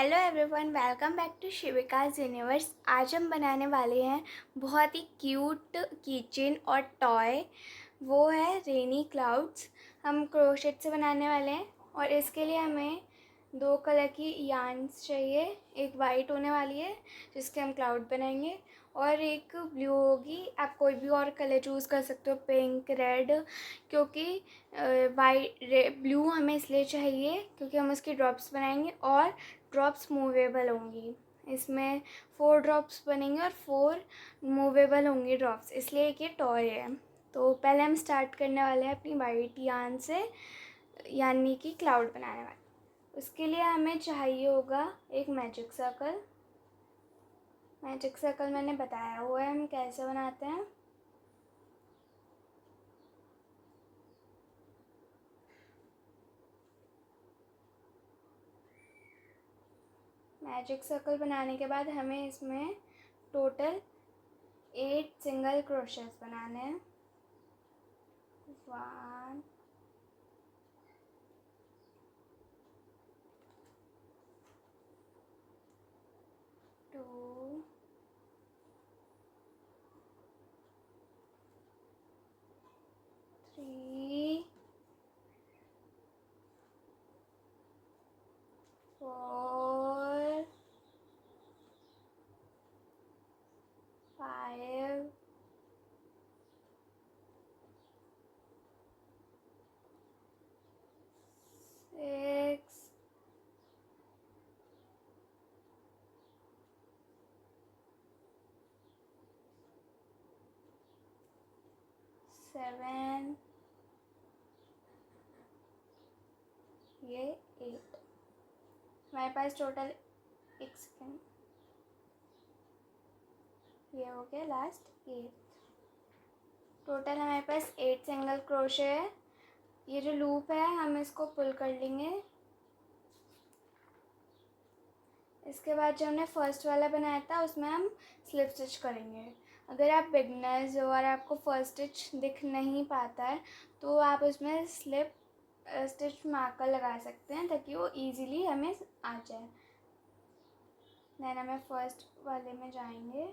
Hello everyone, welcome back to Shivika's universe. आज हम बनाने वाले हैं बहुत ही क्यूट कीचेन और टॉय। वो है रेनी क्लाउड्स। हम क्रोशेट से बनाने वाले हैं और इसके लिए हमें 2 कलर की यार्न्स चाहिए। एक वाइट होने वाली है जिसके हम क्लाउड बनाएंगे और एक ब्लू होगी। आप कोई भी और कलर चूज़ कर सकते हो, पिंक, रेड, क्योंकि ब्लू हमें इसलिए चाहिए क्योंकि हम उसकी ड्रॉप्स बनाएंगे और ड्रॉप्स मूवेबल होंगी। इसमें 4 ड्रॉप्स बनेंगे और 4 मूवेबल होंगी ड्रॉप्स, इसलिए एक ये टॉय है। तो पहले हम स्टार्ट करने वाले हैं अपनी वाइट यार्न से, यानी कि क्लाउड बनाने वाले। उसके लिए हमें चाहिए होगा एक मैजिक सर्कल। मैजिक सर्कल मैंने बताया हुआ है हम कैसे बनाते हैं। मैजिक सर्कल बनाने के बाद हमें इसमें टोटल 8 सिंगल क्रोशेस बनाने हैं। 1 2 3 4 5 6 7 ये 8। हमारे पास टोटल, एक सेकेंड, ये हो गया लास्ट 8। टोटल हमारे पास 8 सिंगल क्रोशे है। ये जो लूप है हम इसको पुल कर लेंगे। इसके बाद जो हमने फर्स्ट वाला बनाया था उसमें हम स्लिप स्टिच करेंगे। अगर आप बिगनर्स हो और आपको फर्स्ट स्टिच दिख नहीं पाता है तो आप उसमें स्लिप स्टिच मार्कर लगा सकते हैं ताकि वो इजीली हमें आ जाए। देन हमें फर्स्ट वाले में जाएंगे।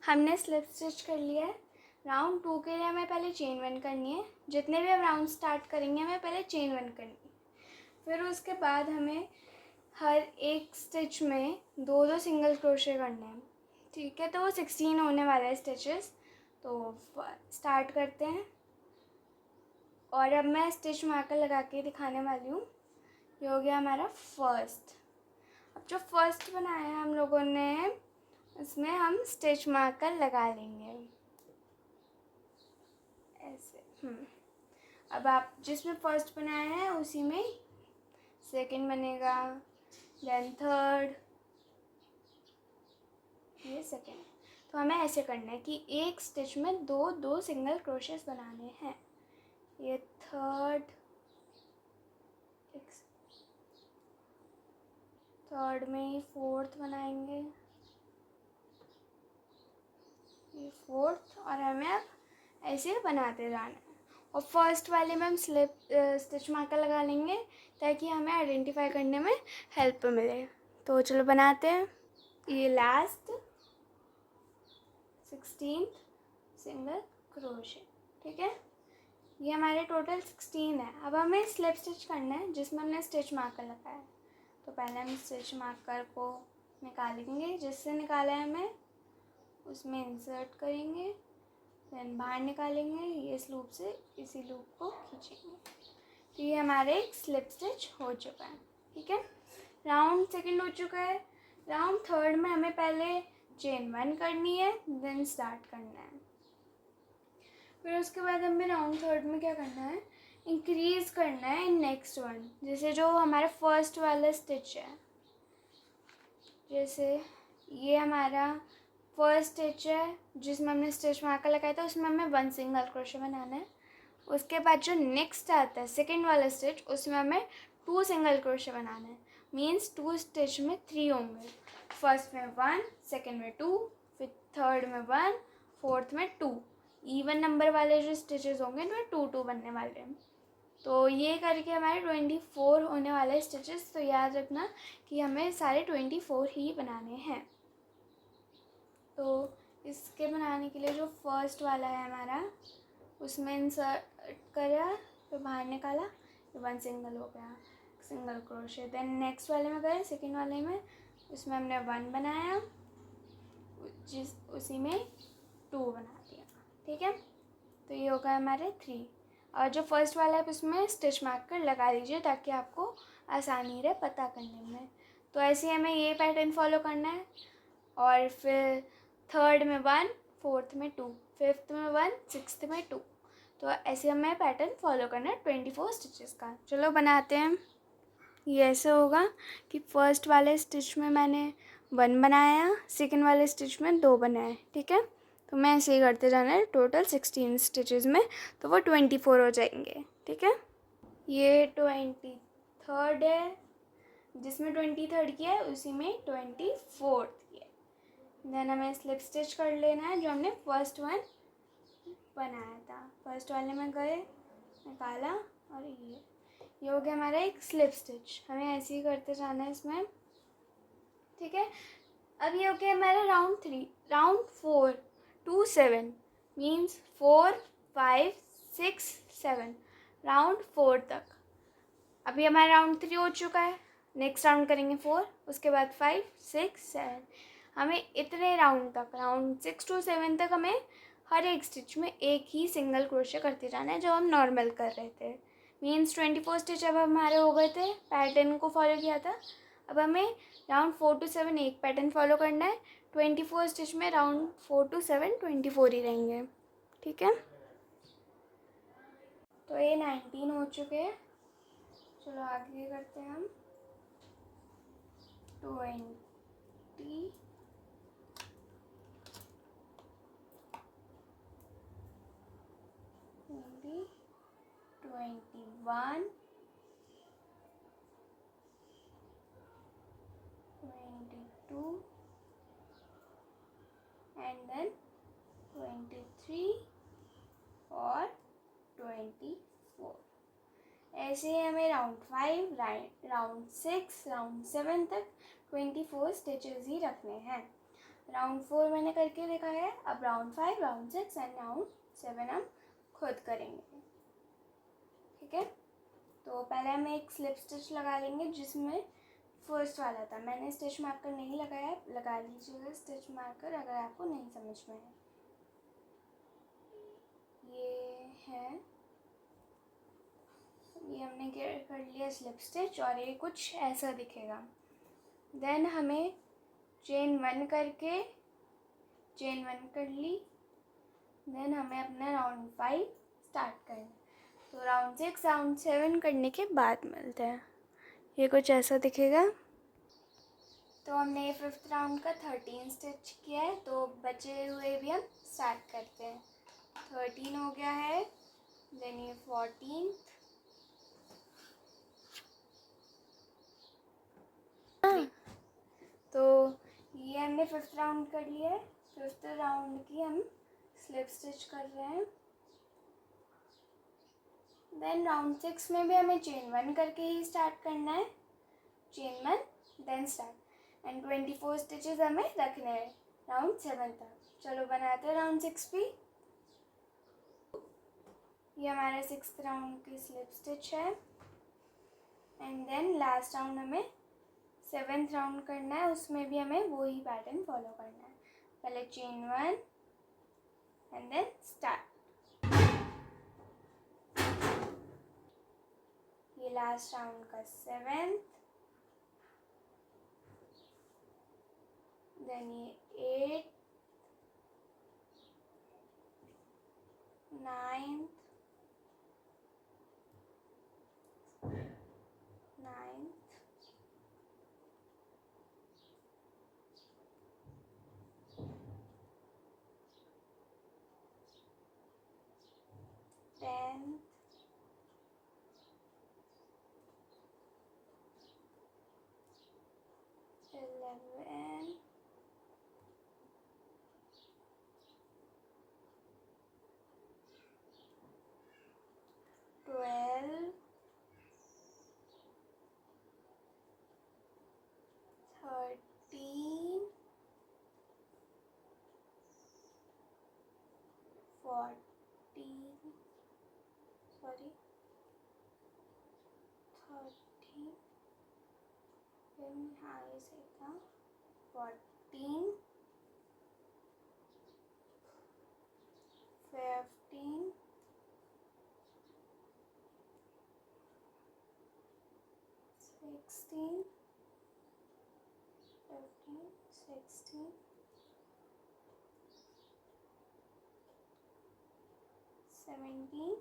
हमने स्लिप स्टिच कर लिया है। राउंड 2 के लिए हमें पहले चेन 1 करनी है। जितने भी हम राउंड स्टार्ट करेंगे हमें पहले चेन 1 करनी है। फिर उसके बाद हमें हर एक स्टिच में 2-2 सिंगल क्रोशे करने हैं। ठीक है, तो वो 16 होने वाला है स्टिचेस। तो स्टार्ट करते हैं और अब मैं स्टिच मार्कर लगा के दिखाने वाली हूँ। ये हो गया हमारा फर्स्ट। अब जो फर्स्ट बनाया है हम लोगों ने इसमें हम स्टिच मार्कर लगा लेंगे ऐसे। अब आप जिसमें फर्स्ट बनाया है उसी में सेकंड बनेगा, देन थर्ड, ये सेकंड। तो हमें ऐसे करना है कि एक स्टिच में 2-2 सिंगल क्रोशेस बनाने हैं। ये थर्ड में ही फोर्थ बनाएंगे, ये फोर्थ, और हमें अब ऐसे बनाते जाना है। और फर्स्ट वाले में हम स्टिच मार्कर लगा लेंगे ताकि हमें आइडेंटिफाई करने में हेल्प मिले। तो चलो बनाते हैं। ये लास्ट 16 सिंगल क्रोशे, ठीक है। ये हमारे टोटल 16 है। अब हमें स्लिप स्टिच करना है जिसमें हमने स्टिच मार्कर लगाया है। तो पहले हम स्टिच मार्कर को निकालेंगे, जिससे निकाला है हमें उसमें इंसर्ट करेंगे, देन बाहर निकालेंगे, ये इस लूप से इसी लूप को खींचेंगे। तो ये हमारे एक स्लिप स्टिच हो चुका है, ठीक है। राउंड सेकंड हो चुका है। राउंड थर्ड में हमें पहले चेन 1 करनी है, देन स्टार्ट करना है। फिर उसके बाद हमें राउंड थर्ड में क्या करना है, इंक्रीज़ करना है इन नेक्स्ट वन। जैसे जो हमारा फर्स्ट वाला स्टिच है, जैसे ये हमारा फर्स्ट स्टिच है जिसमें हमने स्टिच मार्कर लगाया था, उसमें हमें 1 सिंगल क्रोशे बनाना है। उसके बाद जो नेक्स्ट आता है सेकेंड वाला स्टिच, उसमें हमें 2 सिंगल क्रोशे बनाना है। मीन्स 2 स्टिच में 3 होंगे। फर्स्ट में 1, सेकेंड में 2, फिर थर्ड में 1, फोर्थ में 2। इवन नंबर वाले जो स्टिचेस होंगे इनमें 2-2 बनने वाले हैं। तो ये करके हमारे 24 होने वाले स्टिचेस। तो याद रखना कि हमें सारे 24 ही बनाने हैं। तो इसके बनाने के लिए जो फर्स्ट वाला है हमारा, उसमें इंसर्ट करा, फिर बाहर निकाला, फिर 1 सिंगल हो गया, सिंगल क्रोशे। देन नेक्स्ट वाले में गए, सेकेंड वाले में, उसमें हमने 1 बनाया, उसी में 2 बना दिया। ठीक है, तो ये होगा हमारे 3। और जो फर्स्ट वाला है उसमें स्टिच मार्कर लगा दीजिए ताकि आपको आसानी रहे पता करने में। तो ऐसे ही हमें ये पैटर्न फॉलो करना है। और फिर थर्ड में 1, फोर्थ में 2, फिफ्थ में 1, सिक्स्थ में 2। तो ऐसे हमें पैटर्न फॉलो करना है 24 स्टिचेस का। चलो बनाते हैं। ये ऐसे होगा कि फर्स्ट वाले स्टिच में मैंने 1 बनाया, सेकेंड वाले स्टिच में 2 बनाए। ठीक है, तो मैं ऐसे ही करते जाना है टोटल 16 स्टिचेस में, तो वो 24 हो जाएंगे। ठीक है, ये 23rd है, जिसमें 23rd किया है उसी में 24th किया है। देन हमें स्लिप स्टिच कर लेना है जो हमने फर्स्ट वन बनाया था। फर्स्ट वाले में गए, निकाला, और ये हो गया हमारा एक स्लिप स्टिच। हमें ऐसे ही करते जाना है इसमें। ठीक है, अब ये हो गया हमारा round 3। Round 4 to 7 means 4, 5, 6, 7, round 4 तक। अभी हमारा राउंड 3 हो चुका है। नेक्स्ट राउंड करेंगे 4, उसके बाद 5, 6, 7। हमें इतने राउंड तक, राउंड 6 to 7 तक हमें हर एक स्टिच में एक ही सिंगल क्रोशे करते जाना है जो हम नॉर्मल कर रहे थे। मीन्स 24 स्टिच अब हमारे हो गए थे, पैटर्न को फॉलो किया था। अब हमें राउंड 4 to 7 एक पैटर्न फॉलो करना है। 24 स्टिच में राउंड 4 to 7 24 ही रहेंगे। ठीक है, तो ये 19 हो चुके हैं। चलो आगे करते हैं हम 20, 21, 22, एंड देन 23 और 24। ऐसे ही हमें राउंड 5, राउंड 6, राउंड 7 तक 24 स्टिचेस ही रखने हैं। राउंड 4 मैंने करके देखा है। अब राउंड 5, राउंड 6 एंड राउंड 7 हम खुद करेंगे। ठीक है, तो पहले हम एक स्लिप स्टिच लगा लेंगे जिसमें फर्स्ट वाला था। मैंने स्टिच मार्कर नहीं लगाया, लगा लीजिएगा स्टिच मार्कर अगर आपको नहीं समझ में है। ये है, ये हमने कर लिया स्लिप स्टिच और ये कुछ ऐसा दिखेगा। देन हमें चेन 1 करके, चेन 1 कर ली। देन हमें अपना राउंड 5 स्टार्ट करना। तो राउंड 6, राउंड 7 करने के बाद मिलते हैं। ये कुछ ऐसा दिखेगा। तो हमने ये 5th राउंड का 13 स्टिच किया है, तो बचे हुए भी हम स्टार्ट करते हैं। 13 हो गया है, देन ये 14, तो ये हमने 5th राउंड कर लिया है। 5th राउंड की हम स्लिप स्टिच कर रहे हैं। देन राउंड 6 में भी हमें चेन 1 करके ही स्टार्ट करना है। Chain 1 then start, and 24 stitches हमें रखने हैं राउंड 7 तक। चलो बनाते हैं राउंड 6 भी। ये हमारा 6th राउंड की स्लिप स्टिच है। एंड देन लास्ट राउंड हमें 7th राउंड करना है, उसमें भी हमें वो ही पैटर्न फॉलो करना है। पहले चेन 1 एंड देन स्टार्ट। ये लास्ट राउंड का 7th, देन ये 8, 9th, 10th, 11, 12, सॉरी 13, हाँ ये सही था, 14, 15, 16, 15, 16, 17,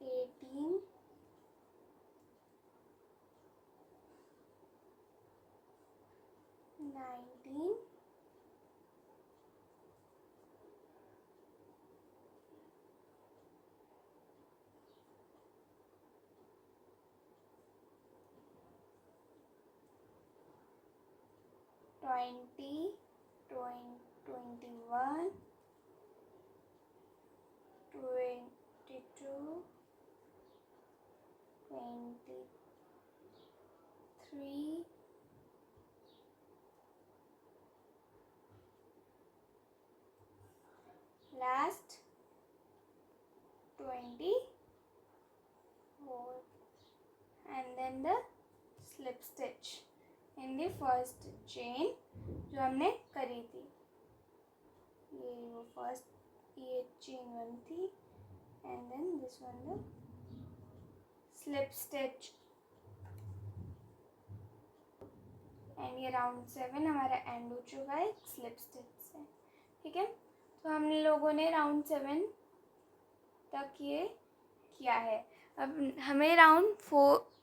18, 19, 20, 21, 22, 23, last 24, and then the slip stitch in the first chain जो हमने करी थी, ये वो फर्स्ट ये chain 1 थी, and then this one the slip stitch, and ये राउंड 7 हमारा एंड हो चुका है स्लिप स्टिच से। ठीक है, तो हम लोगों ने राउंड 7 तक ये किया है। अब हमें राउंड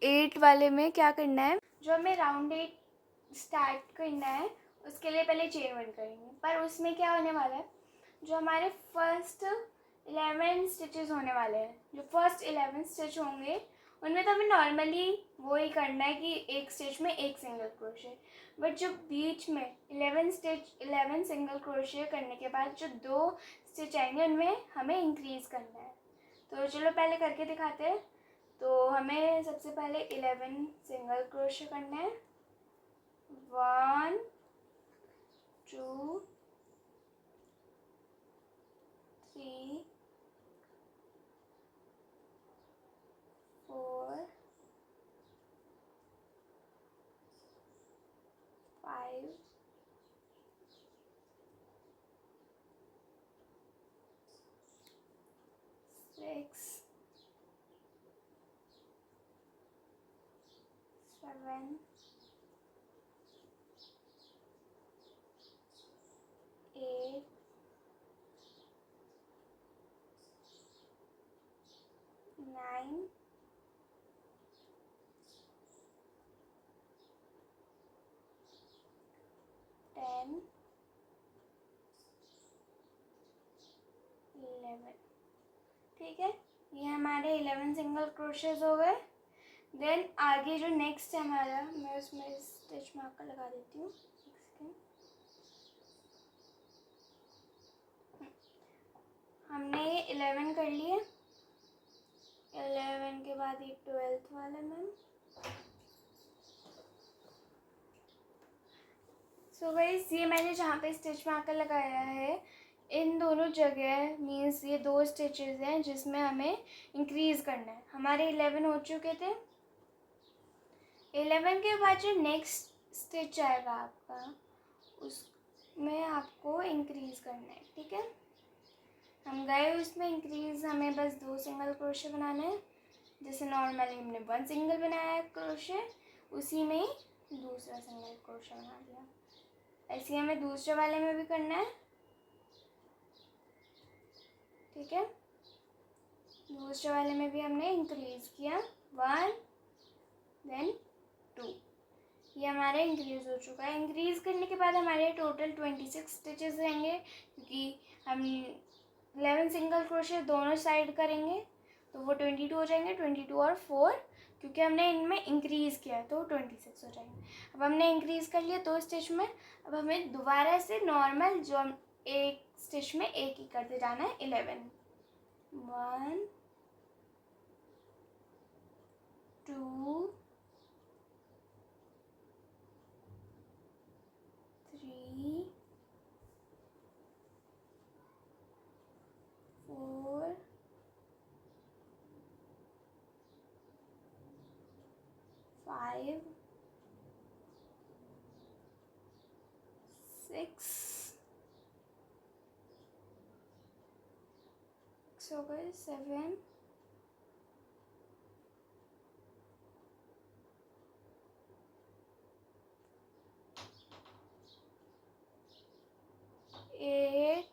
8 वाले में क्या करना है, जो हमें राउंड 8 स्टार्ट करना है उसके लिए पहले चेन 1 करेंगे, पर उसमें क्या होने वाला है, जो हमारे फर्स्ट 11 स्टिचेस होने वाले हैं, जो फर्स्ट 11 स्टिच होंगे उनमें तो हमें नॉर्मली वो ही करना है कि एक स्टिच में एक सिंगल क्रोशे, बट जो बीच में 11 सिंगल क्रोशे करने के बाद जो 2 स्टिच आएंगे उनमें हमें इंक्रीज़ करना है। तो चलो पहले करके दिखाते हैं। तो हमें सबसे पहले 11 सिंगल क्रोशे करना है, 1 2 3 4 5 6 7 8 9 10 11। ठीक है, ये हमारे 11 सिंगल क्रोशेस हो गए। देन आगे जो नेक्स्ट है हमारा, मैं उसमें स्टिच मार्कर लगा देती हूँ, हमने ये 11 कर लिए, 11 के बाद ये 12th वाला मैम। सो गाइस ये मैंने जहाँ पे स्टिच मार्कर लगाया है इन दोनों जगह मीन्स ये 2 स्टिचेस हैं जिसमें हमें इंक्रीज़ करना है। हमारे 11 हो चुके थे, 11 के बाद जो नेक्स्ट स्टिच आएगा आपका उसमें आपको इंक्रीज़ करना है। ठीक है, हम गए उसमें इंक्रीज़, हमें बस 2 सिंगल क्रोशे बनाना है, जैसे नॉर्मली हमने 1 सिंगल बनाया है क्रोशे, उसी में दूसरा सिंगल क्रोशे बना दिया। ऐसे हमें दूसरे वाले में भी करना है। ठीक है, दूसरे वाले में भी हमने इंक्रीज़ किया 1 देन 2, ये हमारा इंक्रीज़ हो चुका है। इंक्रीज़ करने के बाद हमारे टोटल 26 स्टिचेस रहेंगे, क्योंकि हम 11 सिंगल क्रोशे दोनों साइड करेंगे तो वो 22 हो जाएंगे, 22 और 4 क्योंकि हमने इनमें इंक्रीज़ किया है तो 26 हो जाएंगे। अब हमने इंक्रीज़ कर लिया 2 स्टिच में, अब हमें दोबारा से नॉर्मल जो हम एक स्टिच में एक ही करते जाना है 11, 1 2 3 5 6 हो गए, 7 8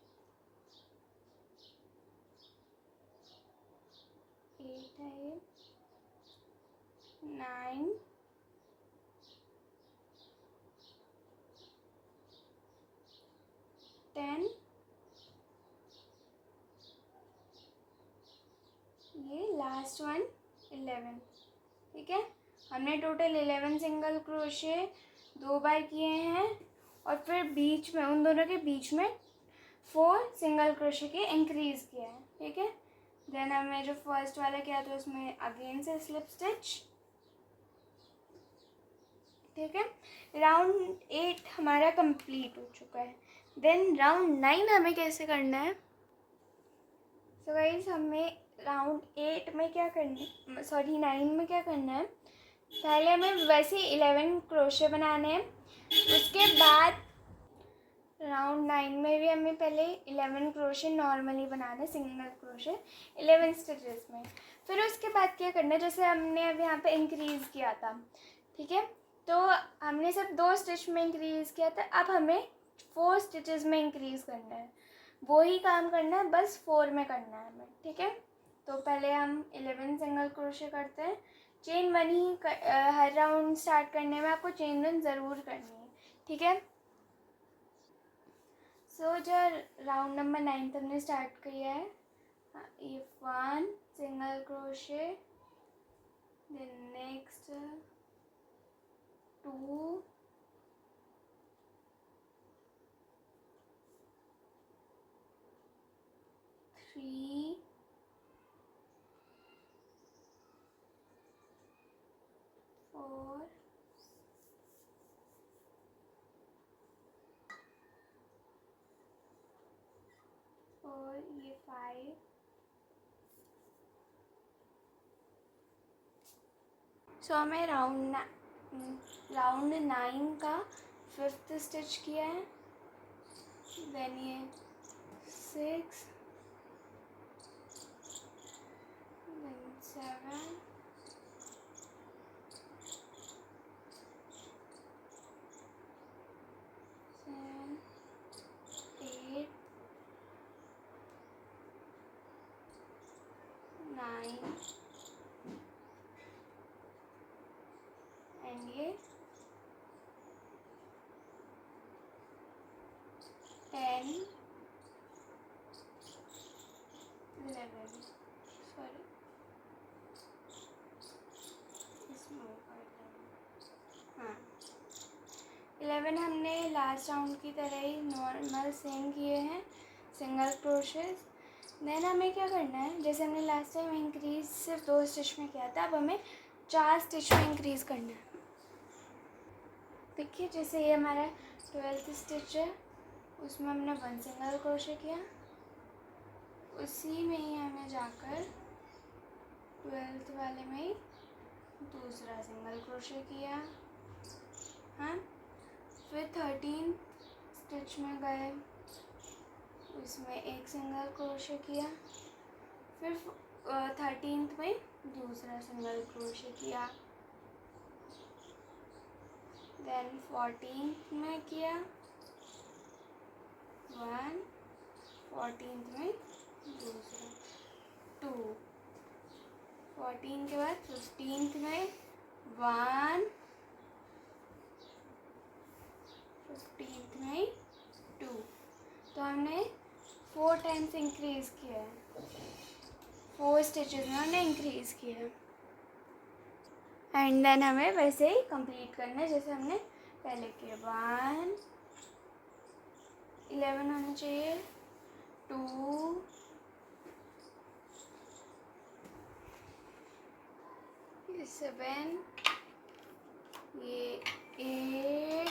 8 9 10, ये लास्ट वन 11। ठीक है, हमने टोटल 11 सिंगल क्रोशे 2 बार किए हैं और फिर बीच में उन दोनों के बीच में 4 सिंगल क्रोशे के इंक्रीज किया है। ठीक है, देन हमने जो फर्स्ट वाला किया था उसमें अगेन से स्लिप स्टिच। ठीक है, राउंड 8 हमारा कंप्लीट हो चुका है। देन राउंड 9 हमें कैसे करना है? सो गाइस, हमें राउंड 8 में क्या करना, सॉरी 9 में क्या करना है, पहले हमें वैसे 11 क्रोशे बनाने हैं। उसके बाद राउंड 9 में भी हमें पहले 11 क्रोशे नॉर्मली बनाने, सिंगल क्रोशे 11 स्टिचेस में। फिर उसके बाद क्या करना है, जैसे हमने अब यहाँ पे इंक्रीज़ किया था, ठीक है, तो हमने सिर्फ 2 स्टिच में इंक्रीज़ किया था, अब हमें 4 स्टिचेस में इंक्रीज़ करना है। वो ही काम करना है, बस 4 में करना है हमें। ठीक है, तो पहले हम 11 सिंगल क्रोशे करते हैं। चेन 1 ही हर राउंड स्टार्ट करने में आपको चेन 1 ज़रूर करनी है। ठीक है, सो जो राउंड नंबर 9 हमने स्टार्ट किया है, ये 1 सिंगल क्रोशे, देन नेक्स्ट 2, 3, 4, और ये 5, सो हमें राउंड 9 का 5th स्टिच किया है। देन ये 6, देन 7, then 8, 9 एंड ये 10, 11, सॉरी इसमें हाँ 11 हमने लास्ट राउंड की तरह ही नॉर्मल सेम किए हैं सिंगल क्रोशेस। देन हमें क्या करना है, जैसे हमने लास्ट टाइम इंक्रीज सिर्फ 2 स्टिच में किया था, अब हमें 4 स्टिच में इंक्रीज़ करना है। देखिए, जैसे ये हमारा 12th स्टिच है, उसमें हमने 1 सिंगल क्रोशे किया, उसी में ही हमें जाकर 12th वाले में ही दूसरा सिंगल क्रोशे किया। हाँ, फिर 13th स्टिच में गए, उसमें 1 सिंगल क्रोशे किया, फिर 13th में दूसरा सिंगल क्रोशे किया, देन 14th में किया 1, 14th में दूसरा 2, 14 के बाद 15th में 1, 15th में 2। तो हमने 4 टाइम्स इंक्रीज़ किया है, 4 स्टिचेस में हमने इंक्रीज़ किया है। एंड देन हमें वैसे ही कंप्लीट करना है जैसे हमने पहले किया। 1, 11 होना चाहिए, 2, ये 7, ये 8, ये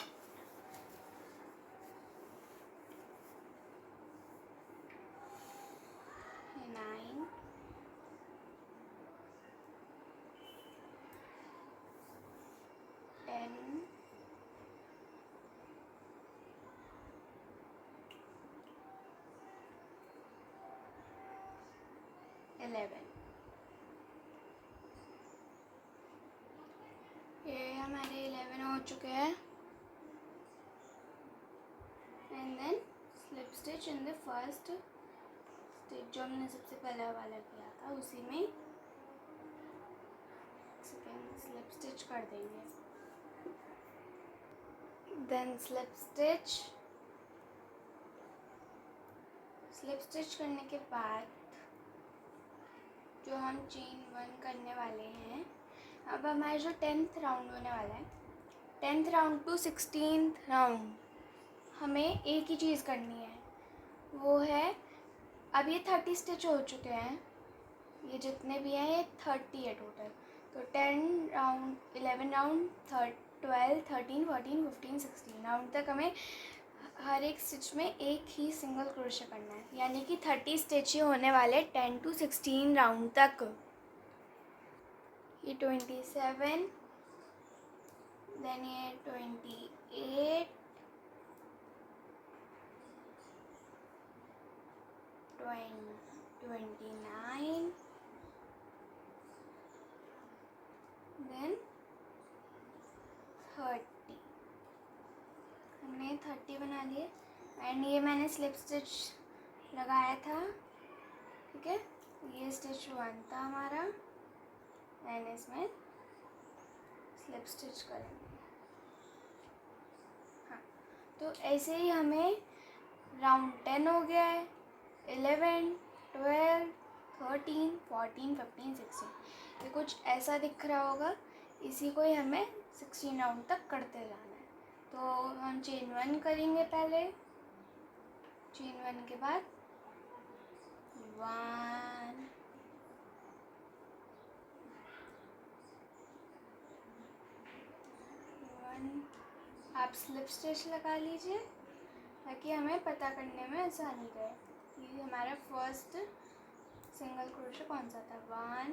9, 11। ये हमारे 11 हो चुके हैं। And then slip stitch in the first stitch जो हमने सबसे पहला वाला किया था उसी में सेकेंड स्लिप स्टिच कर देंगे। देन स्लिप स्टिच करने के बाद जो हम चेन 1 करने वाले हैं, अब हमारा जो 10th राउंड होने वाला है, 10th round to 16th round हमें एक ही चीज़ करनी है, वो है अब ये 30 स्टिच हो चुके हैं, ये जितने भी हैं ये 30 है टोटल। तो 10 राउंड, 11 राउंड, 12, 13, 14, 15, 16 राउंड तक हमें हर एक स्टिच में एक ही सिंगल क्रोशे करना है, यानी कि 30 स्टिच ही होने वाले 10 to 16 राउंड तक। ये 27, देन ये 28, 29, देन 30। हमने 30 बना लिए। एंड ये मैंने स्लिप स्टिच लगाया था, ठीक है। ये स्टिच 1 था हमारा, एंड इसमें स्लिप स्टिच करेंगे। हाँ, तो ऐसे ही हमें राउंड 10 हो गया है, 11, 12, 13, 14, 15, 16। ये कुछ ऐसा दिख रहा होगा, इसी को ही हमें 16 राउंड तक करते जाना है। तो हम चेन 1 करेंगे पहले, चेन 1 के बाद 1, 1। आप स्लिप स्टिच लगा लीजिए ताकि हमें पता करने में आसानी रहे। ये हमारा फर्स्ट सिंगल क्रोशे कौन सा था, 1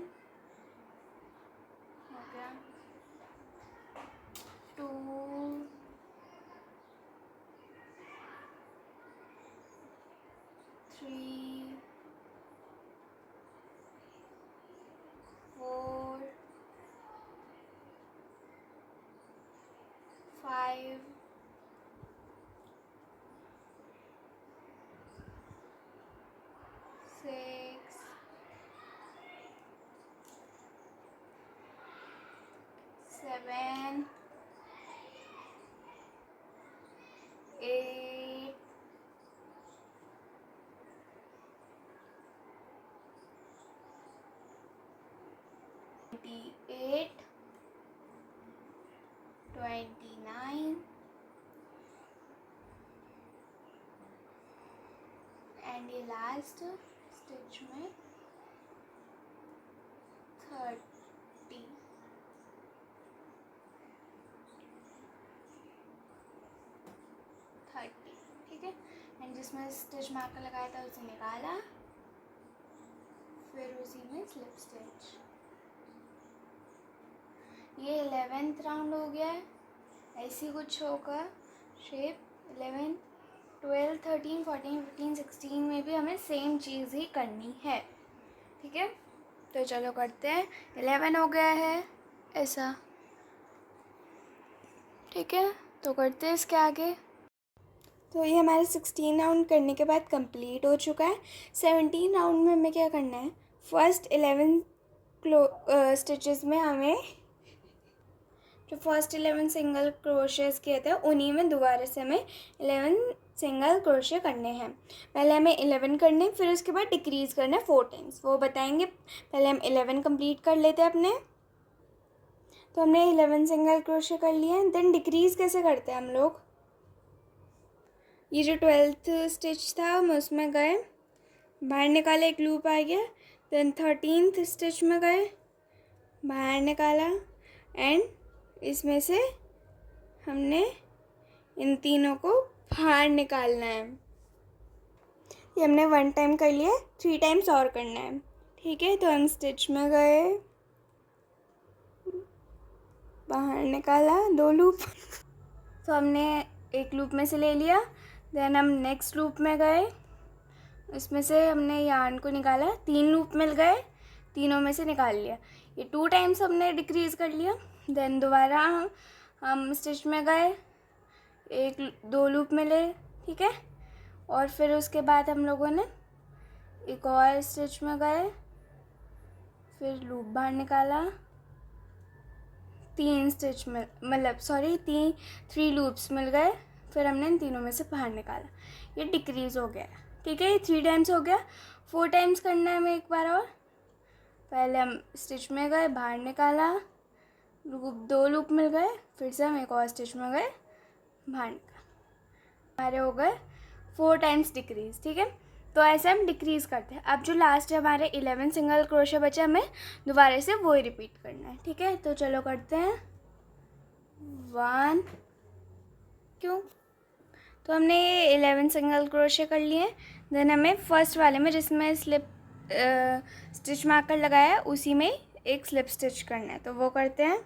हो गया, 2, 3, 4, 5, 6, 7, 8, 28, 29, एंड ये लास्ट स्टिच में 30। ठीक है। एंड जिसमें स्टिच मार्कर लगाया था उसे निकाला, फिर उसी में स्लिप स्टिच। ये 11th राउंड हो गया है। ऐसी कुछ होगा शेप। 11, 12, 13, 14, 15, 16 में भी हमें सेम चीज़ ही करनी है, ठीक है। तो चलो करते हैं। 11 हो गया है ऐसा, ठीक है। तो करते हैं इसके आगे। तो ये हमारे 16 राउंड करने के बाद कंप्लीट हो चुका है। 17 राउंड में हमें क्या करना है, फर्स्ट 11 स्टिचेस में हमें जो फर्स्ट 11 सिंगल क्रोशेस किए थे उन्हीं में दोबारा से हमें 11 सिंगल क्रोशे करने हैं। पहले हमें 11 करने, फिर उसके बाद डिक्रीज़ करना है 4 टाइम्स, वो बताएंगे। पहले हम 11 कंप्लीट कर लेते हैं अपने। तो हमने 11 सिंगल क्रोशे कर लिए हैं। देन डिक्रीज़ कैसे करते हैं हम लोग, ये जो 12th स्टिच था हम उसमें गए, बाहर निकाला, एक लूप आ गया। देन 13th स्टिच में गए, बाहर निकाला, एंड इसमें से हमने इन तीनों को बाहर निकालना है। ये हमने 1 टाइम कर लिया, 3 टाइम्स और करना है, ठीक है। तो हम स्टिच में गए, बाहर निकाला, 2 लूप। तो हमने एक लूप में से ले लिया। देन हम नेक्स्ट लूप में गए, इसमें से हमने यार्न को निकाला, 3 लूप मिल गए, तीनों में से निकाल लिया। ये 2 टाइम्स हमने डिक्रीज़ कर लिया। देन दोबारा हम स्टिच में गए, 1-2 लूप मिले, ठीक है। और फिर उसके बाद हम लोगों ने एक और स्टिच में गए, फिर लूप बाहर निकाला, 3 स्टिच में मतलब 3 लूप्स मिल गए, फिर हमने इन तीनों में से बाहर निकाला। ये डिक्रीज़ हो गया, ठीक है। ये 3 टाइम्स हो गया। 4 टाइम्स करना है हमें एक बार और। पहले हम स्टिच में गए, बाहर निकाला, 2 लूप मिल गए, फिर से हम एक और स्टिच में गए, बाहर निकाला। हमारे हो गए 4 टाइम्स डिक्रीज़, ठीक है। तो ऐसे हम डिक्रीज़ करते हैं। अब जो लास्ट है हमारे 11 सिंगल क्रोशे बचे, हमें दोबारा से वही रिपीट करना है, ठीक है। तो चलो करते हैं। 1 क्यों, तो हमने ये 11 सिंगल क्रोशे कर लिए। देन हमें फर्स्ट वाले में जिसमें स्लिप स्टिच मार्कर लगाया है उसी में एक स्लिप स्टिच करना है, तो वो करते हैं।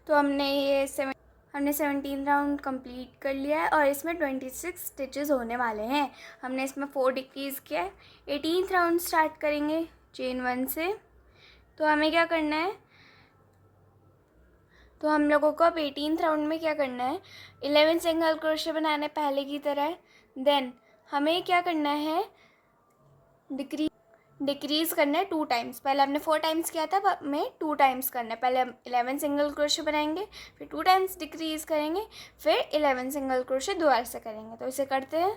तो हमने 17 राउंड कंप्लीट कर लिया है और इसमें 26 स्टिचेस होने वाले हैं। हमने इसमें 4 डिक्रीज़ किया है। 18th राउंड स्टार्ट करेंगे चेन 1 से। तो हमें क्या करना है, तो हम लोगों को अब 18th राउंड में क्या करना है, 11 सिंगल क्रोशे बनाने पहले की तरह। देन हमें क्या करना है, डिक्रीज़ करना है 2 टाइम्स। पहले हमने 4 टाइम्स किया था, अब हमें 2 टाइम्स करना है। पहले हम 11 सिंगल क्रोशे बनाएंगे, फिर 2 टाइम्स डिक्रीज़ करेंगे, फिर 11 सिंगल क्रोशे दोबारा से करेंगे। तो इसे करते हैं।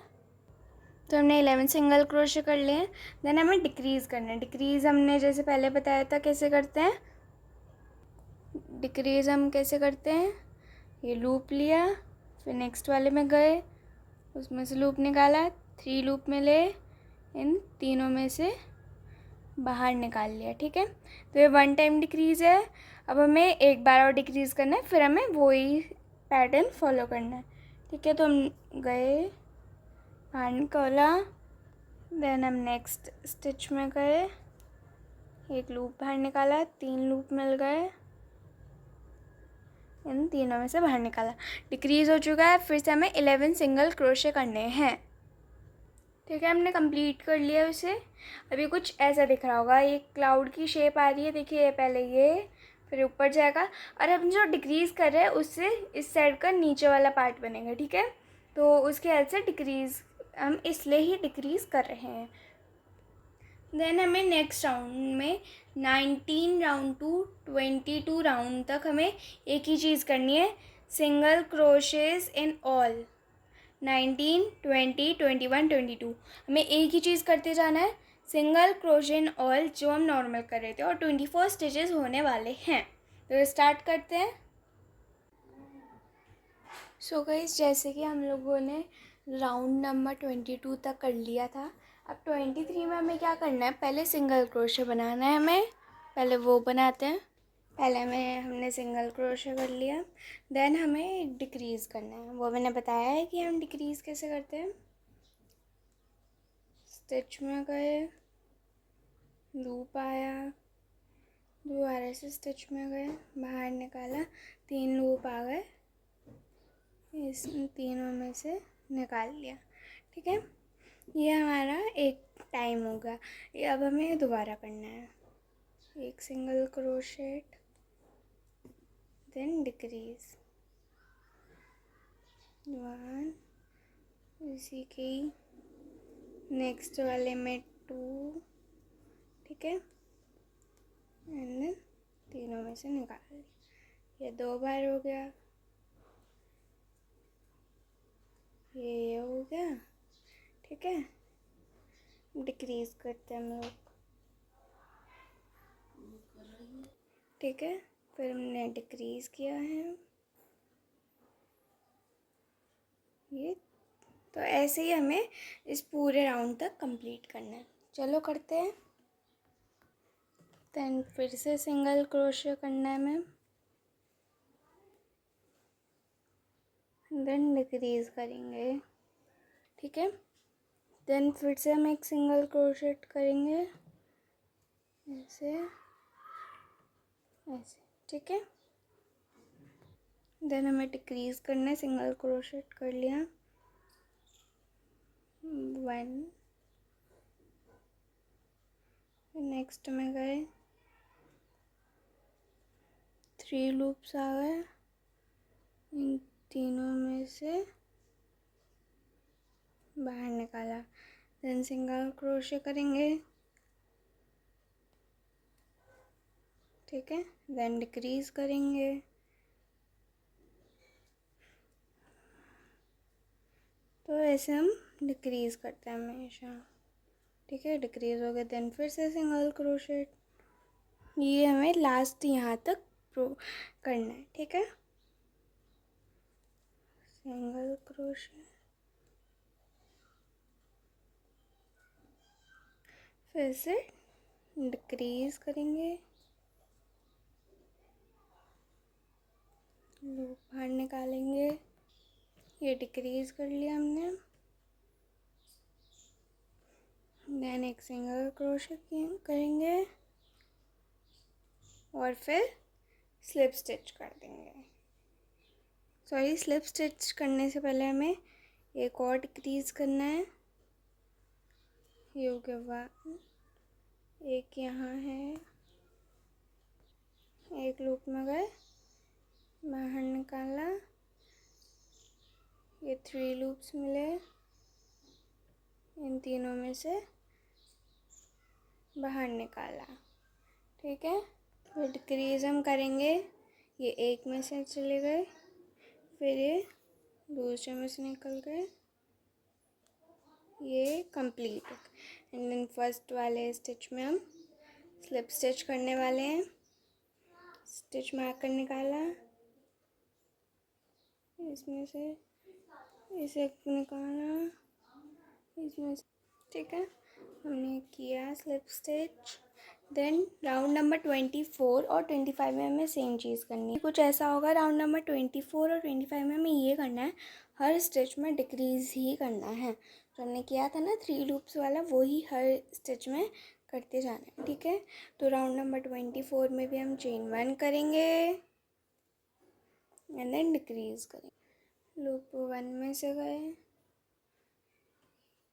तो हमने 11 सिंगल क्रोशे कर लिए हैं। देन हमें डिक्रीज़ करना है। डिक्रीज़ हमने जैसे पहले बताया था कैसे करते हैं। डिक्रीज़ हम कैसे करते हैं, ये लूप लिया, फिर नेक्स्ट वाले में गए, उसमें से लूप निकाला, 3 लूप में ले, इन तीनों में से बाहर निकाल लिया, ठीक है। तो ये 1 टाइम डिक्रीज़ है। अब हमें एक बार और डिक्रीज़ करना है, फिर हमें वही पैटर्न फॉलो करना है, ठीक है। तो हम गए, बाहर निकाला, देन हम नेक्स्ट स्टिच में गए, एक लूप बाहर निकाला, 3 लूप मिल गए, इन तीनों में से बाहर निकाला। डिक्रीज़ हो चुका है। फिर से हमें 11 सिंगल क्रोशे करने हैं, ठीक है। हमने कंप्लीट कर लिया उसे। अभी कुछ ऐसा दिख रहा होगा, ये क्लाउड की शेप आ रही है, देखिए। पहले ये, फिर ऊपर जाएगा, और हम जो डिक्रीज़ कर रहे हैं उससे इस साइड का नीचे वाला पार्ट बनेगा, ठीक है। तो उसके हेल्प से डिक्रीज़ हम इसलिए ही डिक्रीज़ कर रहे हैं। देन हमें नेक्स्ट राउंड में 19 राउंड टू 22 राउंड तक हमें एक ही चीज़ करनी है, सिंगल क्रोशेस इन ऑल। 19, 20, 21, 22 हमें एक ही चीज़ करते जाना है, सिंगल क्रोशे इन ऑल, जो हम नॉर्मल कर रहे थे। और 24 स्टिचेस होने वाले हैं। तो स्टार्ट करते हैं। सो गाइस, जैसे कि हम लोगों ने राउंड नंबर 22 तक कर लिया था, अब 23 में हमें क्या करना है, पहले सिंगल क्रोशे बनाना है हमें। पहले वो बनाते हैं। पहले हमने सिंगल क्रोशे कर लिया। देन हमें डिक्रीज़ करना है, वो मैंने बताया है कि हम डिक्रीज़ कैसे करते हैं। स्टिच में गए, लूप आया, दोबारा से स्टिच में गए, बाहर निकाला, 3 लूप आ गए, इस तीनों में से निकाल लिया, ठीक है। ये हमारा एक टाइम होगा। ये अब हमें दोबारा करना है, एक सिंगल क्रोशेट, देन डिक्रीज 1, इसी के नेक्स्ट वाले में 2, ठीक है। एंड देन तीनों में से निकाल लिया। ये 2 बार हो गया, ये हो गया, ठीक है। डिक्रीज करते हैं हम लोग, ठीक है। फिर हमने डिक्रीज किया है ये। तो ऐसे ही हमें इस पूरे राउंड तक कंप्लीट करना है। चलो करते हैं। देन फिर से सिंगल क्रोशे करना है हमें, देन डिक्रीज करेंगे, ठीक है। देन फिर से हम एक सिंगल क्रोशेट करेंगे, ऐसे ऐसे, ठीक है। देन हमें डिक्रीज करना है, सिंगल क्रोशेट कर लिया, 1, नेक्स्ट में गए 3 लूप्स आ गए, इन तीनों में से बाहर निकाला, देन सिंगल क्रोशे करेंगे, ठीक है, देन डिक्रीज करेंगे, तो ऐसे हम डिक्रीज करते हैं हमेशा, ठीक है, डिक्रीज हो गए, देन फिर से सिंगल क्रोशेट, ये हमें लास्ट यहाँ तक करना है, ठीक है, सिंगल क्रोशे, फिर से डिक्रीज करेंगे, लूप बाहर निकालेंगे, ये डिक्रीज कर लिया हमने, देन एक सिंगल क्रोशे करेंगे और फिर स्लिप स्टिच कर देंगे। सॉरी, स्लिप स्टिच करने से पहले हमें एक और डिक्रीज करना है, ये हो गया 1, एक यहाँ है, एक लूप में गए, बाहर निकाला, ये 3 लूप्स मिले, इन तीनों में से बाहर निकाला, ठीक है, फिर डिक्रीज हम करेंगे, ये एक में से चले गए, फिर ये दूसरे में से निकल गए, ये कंप्लीट, एंड देन फर्स्ट वाले स्टिच में हम स्लिप स्टिच करने वाले हैं, स्टिच मार्कर निकाला, इसमें से इसे निकाला, इसमें से, ठीक है, हमने किया slip stitch, then round number 24 और 25 में हमें सेम चीज़ करनी है, कुछ ऐसा होगा, राउंड नंबर 24 और 25 में हमें ये करना है, हर स्टिच में डिक्रीज ही करना है, जो हमने किया था ना 3 लूप्स वाला, वो ही हर स्टिच में करते जाना है, ठीक है, तो राउंड नंबर 24 में भी हम चेन 1 करेंगे एंड देन डिक्रीज करेंगे, लूप 1 में से गए,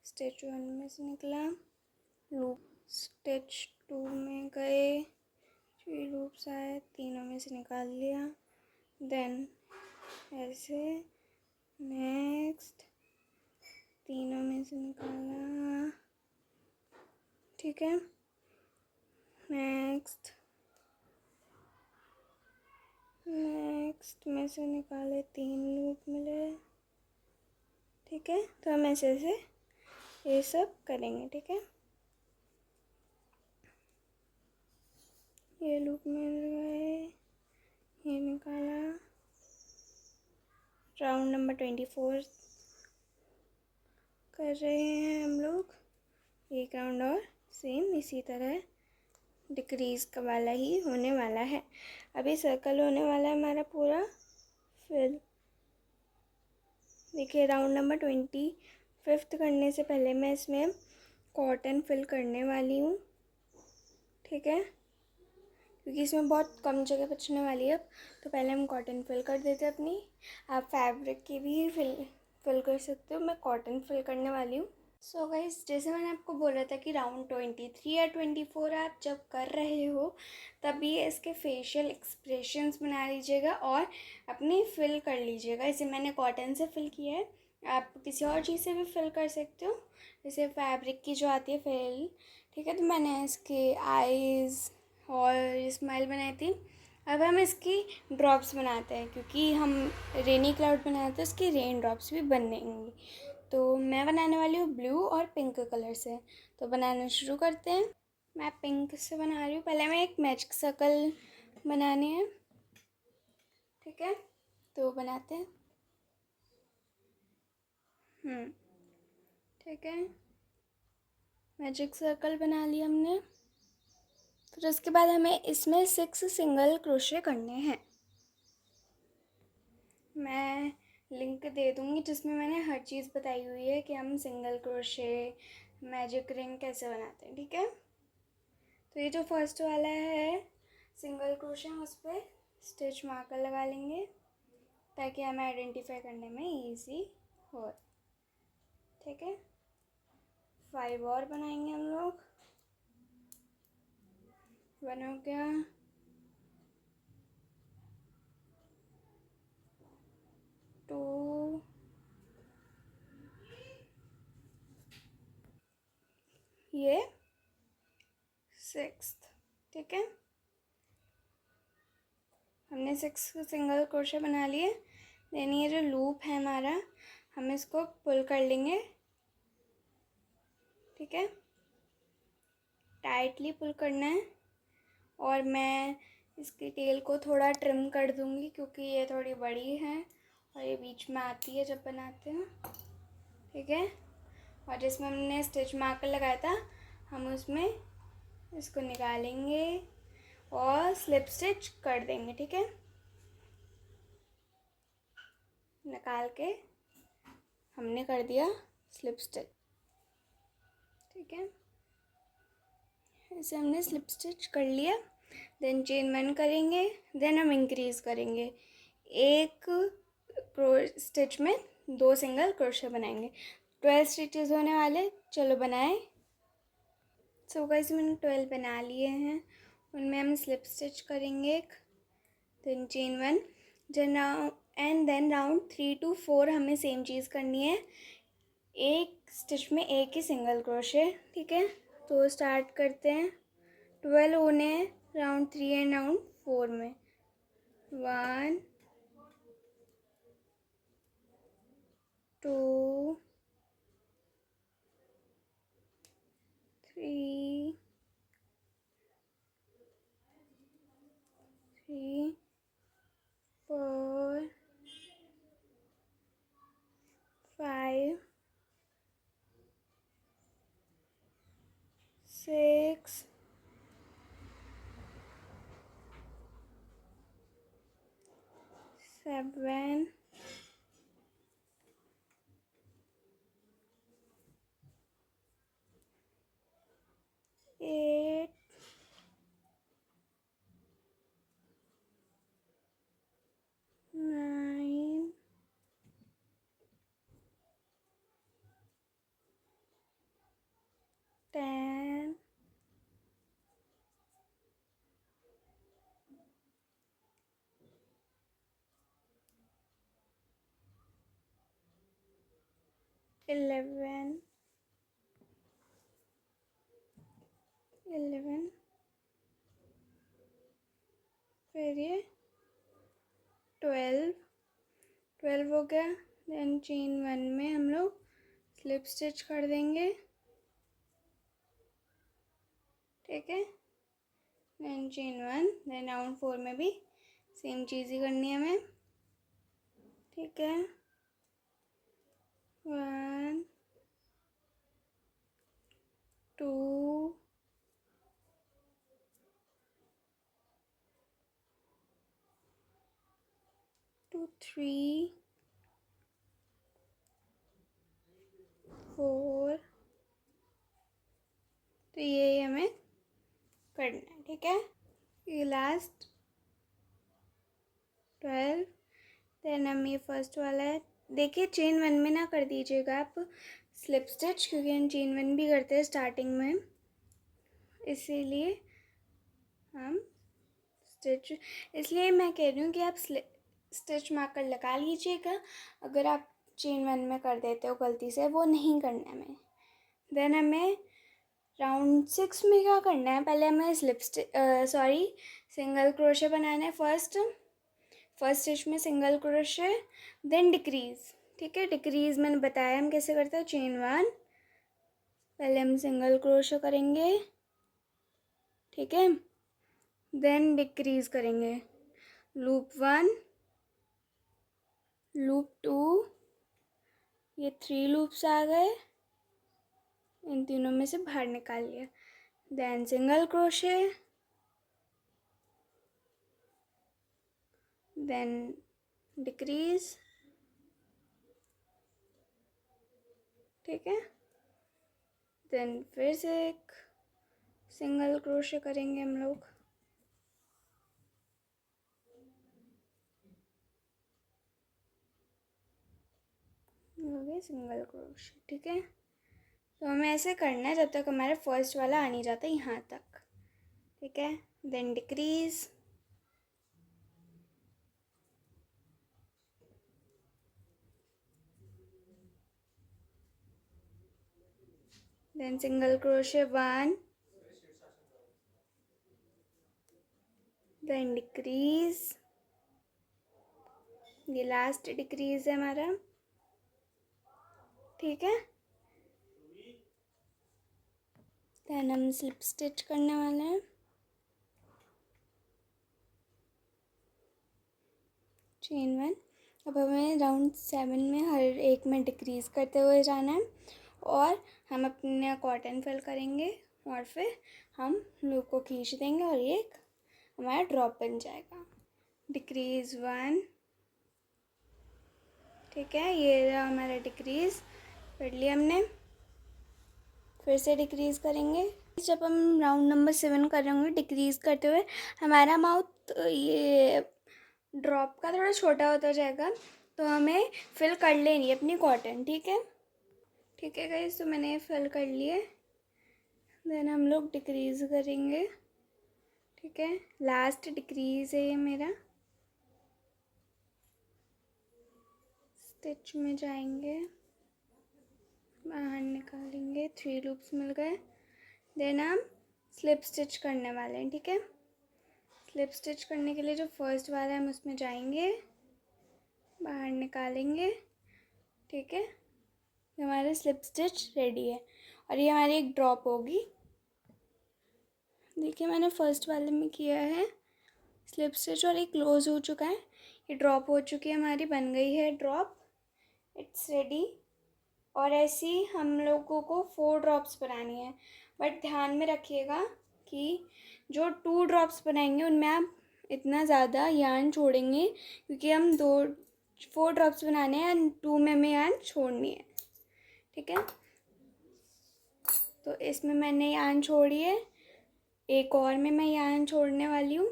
स्टिच 1 में से निकला, लूप स्टिच 2 में गए, 3 लूप्स आए, तीनों में से निकाल लिया, देन ऐसे नेक्स्ट तीनों में से निकाला, ठीक है, नेक्स्ट में से निकाले, 3 लूप मिले, ठीक है, तो हम ऐसे ऐसे ये सब करेंगे, ठीक है, ये लूप मिल गए, ये निकाला, राउंड नंबर 24 कर रहे हैं हम लोग, एक राउंड और सेम इसी तरह डिक्रीज का वाला ही होने वाला है, अभी सर्कल होने वाला है हमारा पूरा, फिर देखिए राउंड नंबर 25 करने से पहले मैं इसमें कॉटन फिल करने वाली हूँ, ठीक है, क्योंकि इसमें बहुत कम जगह बचने वाली है अब, तो पहले हम कॉटन फिल कर देते हैं अपनी, आप फैब्रिक की भी फिल कर सकते हो, मैं कॉटन फिल करने वाली हूँ। सो गाइस, जैसे मैंने आपको बोला था कि राउंड 23 या 24 आप जब कर रहे हो तभी इसके फेशियल एक्सप्रेशंस बना लीजिएगा और अपनी फिल कर लीजिएगा, इसे मैंने कॉटन से फिल किया है, आप किसी और चीज़ से भी फिल कर सकते हो, जैसे फैब्रिक की जो आती है फिल, ठीक है, तो मैंने इसके आईज़ और स्माइल बनाई थी, अब हम इसकी ड्रॉप्स बनाते हैं, क्योंकि हम रेनी क्लाउड बनाते हैं, इसकी रेन ड्रॉप्स भी बनेंगी, तो मैं बनाने वाली हूँ ब्लू और पिंक कलर से, तो बनाना शुरू करते हैं। मैं पिंक से बना रही हूँ, पहले मैं एक मैजिक सर्कल बनाने हैं, ठीक है, तो बनाते हैं, ठीक है, मैजिक सर्कल बना लिया हमने, फिर उसके बाद हमें इसमें 6 सिंगल क्रोशे करने हैं, मैं लिंक दे दूँगी जिसमें मैंने हर चीज़ बताई हुई है कि हम सिंगल क्रोशे मैजिक रिंग कैसे बनाते हैं, ठीक है, तो ये जो फर्स्ट वाला है सिंगल क्रोशे, हम उस पर स्टिच मार्कर लगा लेंगे ताकि हमें आइडेंटिफाई करने में इजी हो, ठीक है, 5 और बनाएंगे हम लोग। 1 हो गया, 2, ये 6, ठीक है। हमने 6 सिंगल क्रोशे बना लिए। देन ये जो लूप है हमारा, हम इसको पुल कर लेंगे, ठीक है। टाइटली पुल करना है। और मैं इसकी टेल को थोड़ा ट्रिम कर दूँगी क्योंकि ये थोड़ी बड़ी है और ये बीच में आती है जब बनाते हैं, ठीक है। और जिसमें हमने स्टिच मार्कर लगाया था, हम उसमें इसको निकालेंगे और स्लिप स्टिच कर देंगे, ठीक है। निकाल के हमने कर दिया स्लिप स्टिच, ठीक है। इसे हमने स्लिप स्टिच कर लिया। देन चेन 1 करेंगे, देन हम इंक्रीज़ करेंगे। एक स्टिच में 2 सिंगल क्रोशे बनाएंगे। 12 स्टिचेस होने वाले, चलो बनाएं। सो गाइस मैंने 12 बना लिए हैं। उनमें हम स्लिप स्टिच करेंगे एक, then chain 1, then round 3 to 4 हमें सेम चीज़ करनी है। एक स्टिच में एक ही सिंगल क्रोशे, ठीक है। तो स्टार्ट करते हैं। 12 होने हैं राउंड 3 एंड राउंड 4 में। 1, 2, 3, 4, 5, 6, 7, 8, 9, 10, 11, 11, फिर ये 12, 12 हो गया। देन चेन 1 में हम लोग स्लिप स्टिच कर देंगे, ठीक है। देन चेन 1, देन राउंड 4 में भी सेम चीज़ ही करनी है हमें, ठीक है। 1, 2, 3, 4, तो ये हमें करना है, ठीक है। ये लास्ट 12, देन हम ये फर्स्ट वाला है। देखिए चेन 1 में ना कर दीजिएगा आप स्लिप स्टिच, क्योंकि हम चेन 1 भी करते हैं स्टार्टिंग में, इसीलिए हम स्टिच, इसलिए मैं कह रही हूँ कि आप स्टिच मार्कर लगा लीजिएगा। अगर आप चेन 1 में कर देते हो गलती से, वो नहीं करना है हमें। देन हमें राउंड 6 में क्या करना है, पहले हमें सिंगल क्रोशे बनाना है। फर्स्ट स्टिच में सिंगल क्रोशे, देन डिक्रीज़, ठीक है। डिक्रीज़ मैंने बताया हम कैसे करते हैं। चेन 1, पहले हम सिंगल क्रोशे करेंगे, ठीक है। देन डिक्रीज़ करेंगे, लूप 1, लूप 2, ये 3 लूप्स आ गए, इन तीनों में से बाहर निकाल लिया। Then single crochet, then decrease, ठीक है। देन फिर से एक सिंगल क्रोशे करेंगे हम लोग, हो गए सिंगल क्रोशे, ठीक है। तो हमें ऐसे करना है जब तक हमारा फर्स्ट वाला आ नहीं जाता यहाँ तक, ठीक है। Then decrease, then single crochet 1, then decrease, ये लास्ट डिक्रीज है हमारा, ठीक है। देन हम स्लिप स्टिच करने वाले हैं, चेन 1। अब हमें राउंड 7 में हर एक में डिक्रीज़ करते हुए जाना है और हम अपने कॉटन फिल करेंगे और फिर हम लूप को खींच देंगे और ये हमारा ड्रॉप बन जाएगा। डिक्रीज़ 1, ठीक है, ये रहा हमारा डिक्रीज़ कर लिया हमने। फिर से डिक्रीज़ करेंगे। जब हम राउंड नंबर 7 कर रहे होंगे डिक्रीज़ करते हुए, हमारा माउथ ये ड्रॉप का थोड़ा छोटा होता जाएगा, तो हमें फिल कर लेनी है अपनी कॉटन, ठीक है। ठीक है गाइस, तो मैंने फिल कर लिए। देन हम लोग डिक्रीज़ करेंगे, ठीक है। लास्ट डिक्रीज़ है ये मेरा। स्टिच में जाएंगे, बाहर निकालेंगे, 3 लूप्स मिल गए। देन हम स्लिप स्टिच करने वाले हैं, ठीक है। स्लिप स्टिच करने के लिए जो फर्स्ट वाला है हम उसमें जाएंगे, बाहर निकालेंगे, ठीक है। हमारा स्लिप स्टिच रेडी है और ये हमारी एक ड्रॉप होगी। देखिए मैंने फर्स्ट वाले में किया है स्लिप स्टिच और ये क्लोज हो चुका है, ये ड्रॉप हो चुकी है, हमारी बन गई है ड्रॉप, इट्स रेडी। और ऐसे ही हम लोगों को 4 ड्रॉप्स बनानी है, बट ध्यान में रखिएगा कि जो 2 ड्रॉप्स बनाएंगे उनमें आप इतना ज़्यादा यार्न छोड़ेंगे, क्योंकि हम 4 ड्रॉप्स बनाने हैं एंड 2 में हमें यार्न छोड़नी है, ठीक है। तो इसमें मैंने यार्न छोड़ी है, एक और में मैं यार्न छोड़ने वाली हूँ,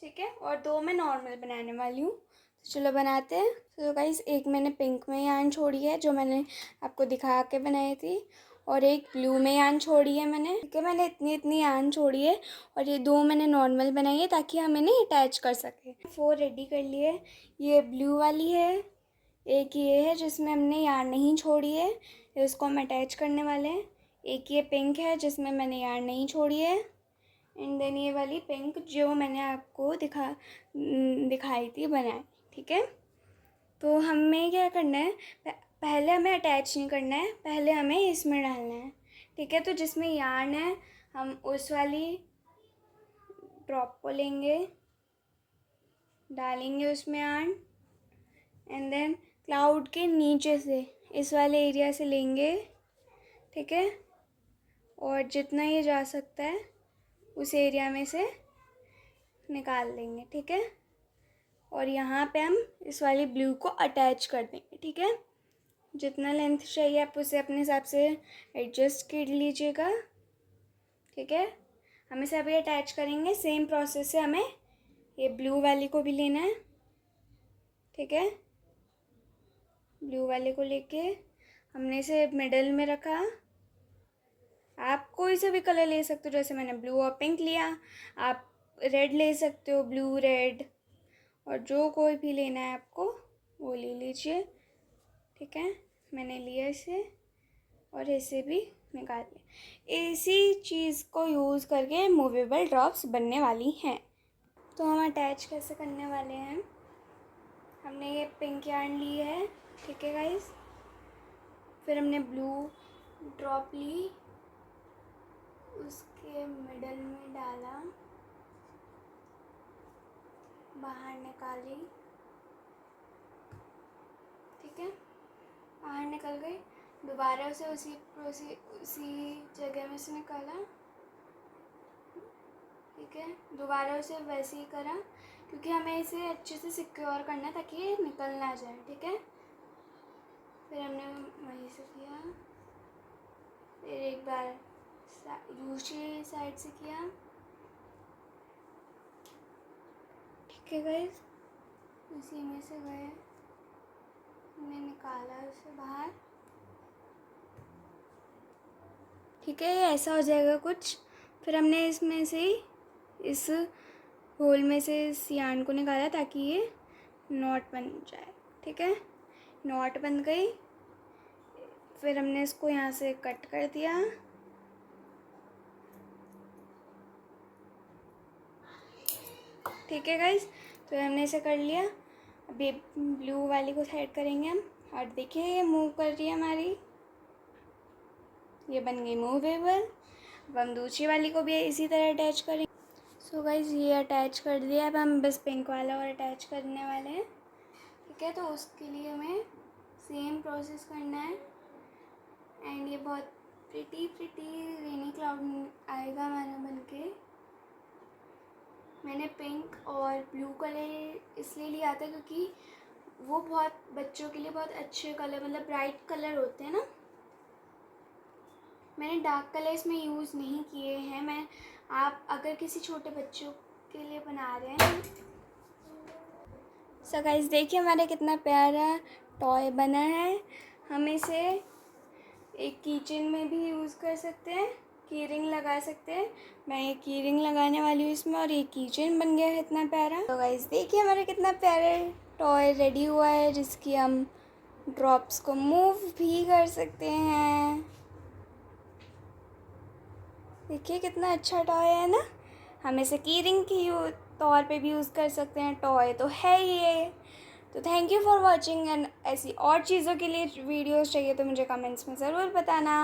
ठीक है, और 2 में नॉर्मल बनाने वाली हूँ। तो चलो बनाते हैं। तो गाइस, एक मैंने पिंक में यार्न छोड़ी है जो मैंने आपको दिखा के बनाई थी, और एक ब्लू में यार्न छोड़ी है मैंने, ठीक है। मैंने इतनी यार्न छोड़ी है और ये 2 मैंने नॉर्मल बनाई है ताकि हम इन्हें अटैच कर सकें। 4 रेडी कर लिए। ये ब्लू वाली है, एक ये है जिसमें हमने यार्न नहीं छोड़ी है, इसको हम अटैच करने वाले हैं। एक ये पिंक है जिसमें मैंने यार्न नहीं छोड़ी है, एंड देन ये वाली पिंक जो मैंने आपको दिखाई थी बनाई, ठीक है। तो हमें क्या करना है, पहले हमें अटैच नहीं करना है, पहले हमें इसमें डालना है, ठीक है। तो जिसमें यार्न है हम उस वाली ड्रॉप को लेंगे, डालेंगे उसमें यार्न, एंड देन क्लाउड के नीचे से इस वाले एरिया से लेंगे, ठीक है, और जितना ये जा सकता है उस एरिया में से निकाल देंगे, ठीक है। और यहाँ पे हम इस वाली ब्लू को अटैच कर देंगे, ठीक है। जितना लेंथ चाहिए आप उसे अपने हिसाब से एडजस्ट कर लीजिएगा, ठीक है। हम इसे अभी अटैच करेंगे। सेम प्रोसेस से हमें ये ब्लू वाली को भी लेना है, ठीक है। ब्लू वाले को लेके हमने इसे मिडल में रखा। आप कोई सा भी कलर ले सकते हो, जैसे मैंने ब्लू और पिंक लिया, आप रेड ले सकते हो, ब्लू रेड, और जो कोई भी लेना है आपको वो ले लीजिए, ठीक है। मैंने लिया इसे और इसे भी निकाल लिया। इसी चीज़ को यूज़ करके मूवेबल ड्रॉप्स बनने वाली हैं। तो हम अटैच कैसे करने वाले हैं, हमने ये पिंक यार्न ली है, ठीक है गाइस। फिर हमने ब्लू ड्रॉप ली, उसके मिडल में डाला, बाहर निकाली, ठीक है, बाहर निकल गई। दोबारा उसे उसी जगह में से निकाला, ठीक है। दोबारा उसे वैसे ही करा, क्योंकि हमें इसे अच्छे से सिक्योर करना है ताकि ये निकल ना जाए, ठीक है। फिर हमने वहीं से किया, फिर एक बार दूसरी साइड से किया, ठीक है गाइस। उसी में से गए, हमने निकाला उसे बाहर, ठीक है, ये ऐसा हो जाएगा कुछ। फिर हमने इसमें से इस होल में से इस यार्न को निकाला ताकि ये नॉट बन जाए। ठीक है, नॉट बन गई। फिर हमने इसको यहाँ से कट कर दिया। ठीक है गाइस, तो हमने इसे कर लिया। अभी ब्लू वाली को साइड करेंगे हम। और देखिए ये मूव कर रही है हमारी, ये बन गई मूवेबल। अब हम दूसरी वाली को भी इसी तरह अटैच करेंगे। सो गाइस, ये अटैच कर दिया। अब हम बस पिंक वाला और अटैच करने वाले हैं। ठीक है, तो उसके लिए हमें सेम प्रोसेस करना है। एंड ये बहुत प्रिटी रेनी क्लाउड आएगा हमारा बनके। मैंने पिंक और ब्लू कलर इसलिए लिया था क्योंकि वो बहुत बच्चों के लिए बहुत अच्छे कलर, मतलब ब्राइट कलर होते हैं ना। मैंने डार्क कलर इसमें यूज़ नहीं किए हैं। आप अगर किसी छोटे बच्चों के लिए बना रहे हैं। सो गाइस, देखिए हमारा कितना प्यारा टॉय बना है। हम इसे एक किचन में भी यूज़ कर सकते हैं, की रिंग लगा सकते हैं। मैं ये की रिंग लगाने वाली हूँ इसमें, और ये किचन बन गया है इतना प्यारा। तो गाइस देखिए हमारा कितना प्यारा टॉय रेडी हुआ है, जिसकी हम ड्रॉप्स को मूव भी कर सकते हैं। देखिए कितना अच्छा टॉय है ना। हम इसे की रिंग की तौर पे भी यूज़ कर सकते हैं। टॉय तो है ये। तो thank you for watching. And ऐसी और चीज़ों के लिए वीडियोस चाहिए तो मुझे कमेंट्स में ज़रूर बताना।